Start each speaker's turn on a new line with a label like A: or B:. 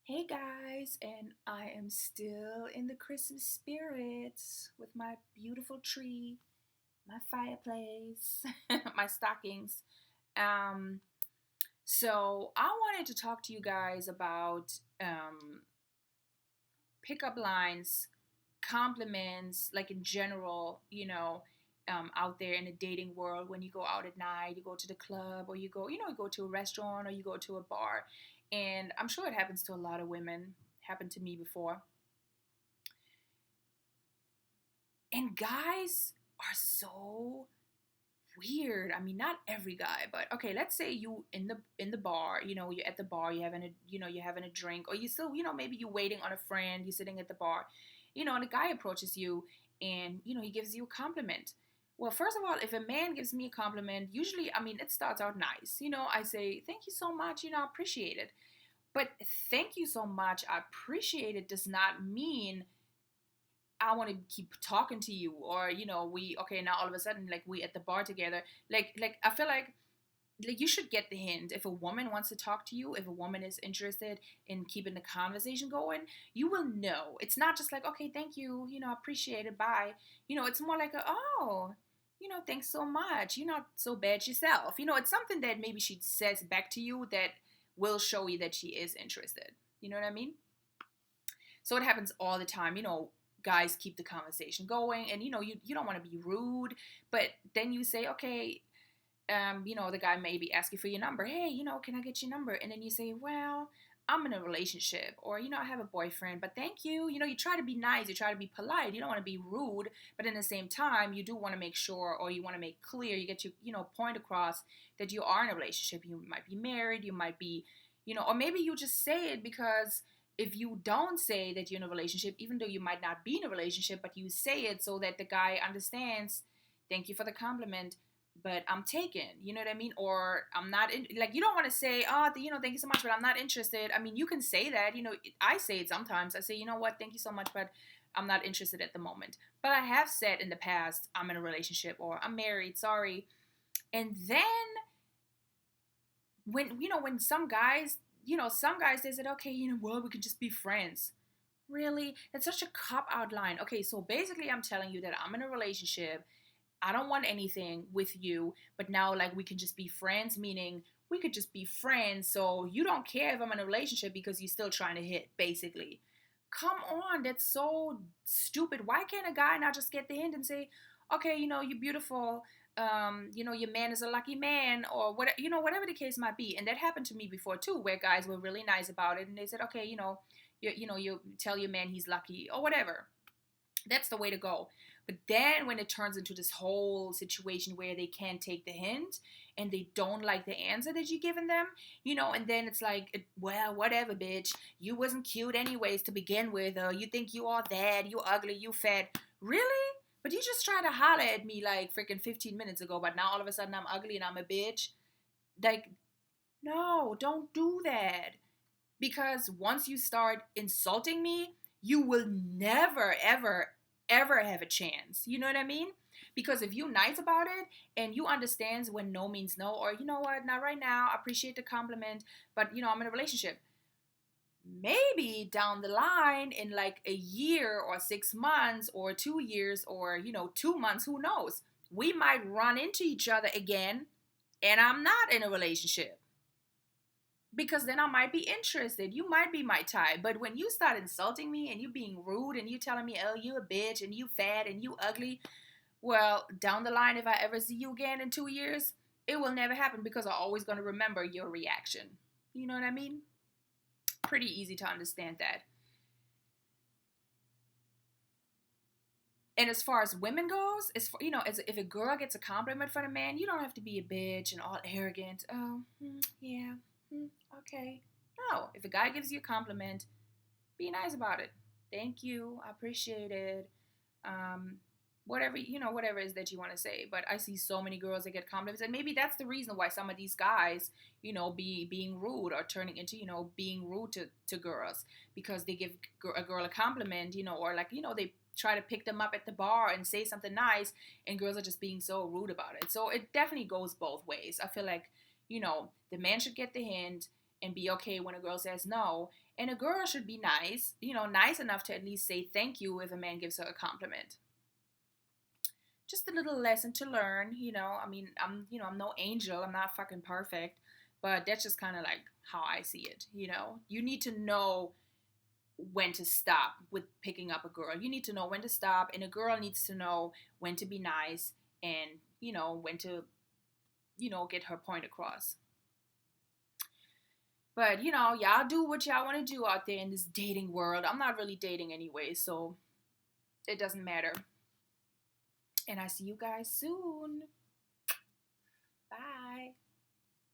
A: Hey guys, and I am still in the Christmas spirit with my beautiful tree, my fireplace, my stockings. Um, so I wanted to talk to you guys about pickup lines, compliments, like in general, out there in the dating world when you go out at night, you go to the club or you go to a restaurant or you go to a bar. And I'm sure it happens to a lot of women, happened to me before. And guys are so weird. I mean, not every guy, but okay, let's say you in the bar, you're at the bar, you're having a drink, or you still, maybe you're waiting on a friend, you're sitting at the bar, and a guy approaches you and, he gives you a compliment. Well, first of all, if a man gives me a compliment, usually, I mean, it starts out nice. I say, thank you so much, I appreciate it. But thank you so much, I appreciate it does not mean I want to keep talking to you, or we okay now all of a sudden like we at the bar together, like I feel like you should get the hint. If a woman wants to talk to you, if a woman is interested in keeping the conversation going, you will know. It's not just like, okay, thank you, appreciate it, bye. It's more like oh, thanks so much, you're not so bad yourself. It's something that maybe she says back to you that will show you that she is interested. You know what I mean? So it happens all the time. Guys keep the conversation going, and you don't want to be rude, but then you say, okay, the guy maybe ask you for your number. Hey, can I get your number? And then you say, well, I'm in a relationship, or I have a boyfriend, but thank you. You try to be nice, you try to be polite, you don't want to be rude, but in the same time you do want to make sure, or you want to make clear, you get your point across that you are in a relationship. You might be married, you might be, or maybe you just say it because if you don't say that you're in a relationship, even though you might not be in a relationship, but you say it so that the guy understands, thank you for the compliment, but I'm taken, you know what I mean? Or I'm not in, like, you don't want to say, oh, thank you so much, but I'm not interested. I mean, you can say that, I say it sometimes. I say, you know what, thank you so much, but I'm not interested at the moment. But I have said in the past, I'm in a relationship, or I'm married, sorry. And then when some guys they said, okay, well, we could just be friends. Really? It's such a cop out line. Okay, so basically I'm telling you that I'm in a relationship. I don't want anything with you, but now like we can just be friends, meaning we could just be friends. So you don't care if I'm in a relationship because you're still trying to hit, basically. Come on, that's so stupid. Why can't a guy not just get the hint and say, okay, you're beautiful. Your man is a lucky man, or what, whatever the case might be. And that happened to me before too, where guys were really nice about it, and they said, okay, you tell your man he's lucky or whatever. That's the way to go. But then when it turns into this whole situation where they can't take the hint and they don't like the answer that you're giving them, and then it's like, well, whatever, bitch. You wasn't cute anyways to begin with. You think you all that, you ugly, you fat. Really? But you just tried to holler at me like freaking 15 minutes ago, but now all of a sudden I'm ugly and I'm a bitch? Like, no, don't do that. Because once you start insulting me, you will never, ever, ever have a chance. You know what I mean? Because if you're nice about it and you understand when no means no, or you know what, not right now, I appreciate the compliment, but I'm in a relationship. Maybe down the line in like a year or 6 months or 2 years or 2 months, who knows? We might run into each other again and I'm not in a relationship. Because then I might be interested. You might be my type. But when you start insulting me and you being rude and you telling me, oh, you a bitch and you fat and you ugly, well, down the line, if I ever see you again in 2 years, it will never happen because I'm always going to remember your reaction. You know what I mean? Pretty easy to understand that. And as far as women goes, as if a girl gets a compliment from a man, you don't have to be a bitch and all arrogant. Oh, yeah, okay. No, if a guy gives you a compliment, be nice about it. Thank you, I appreciate it. Whatever whatever it is that you want to say. But I see so many girls that get compliments, and maybe that's the reason why some of these guys, being rude or turning into, being rude to girls, because they give a girl a compliment, or like, they try to pick them up at the bar and say something nice, and girls are just being so rude about it. So it definitely goes both ways. I feel like, the man should get the hint and be okay when a girl says no, And a girl should be nice, nice enough to at least say thank you if a man gives her a compliment. Just a little lesson to learn, I mean, I'm no angel, I'm not fucking perfect, but that's just kind of like how I see it. You need to know when to stop with picking up a girl. You need to know when to stop, and a girl needs to know when to be nice and, when to, get her point across. But, y'all do what y'all want to do out there in this dating world. I'm not really dating anyway, so it doesn't matter. And I see you guys soon. Bye.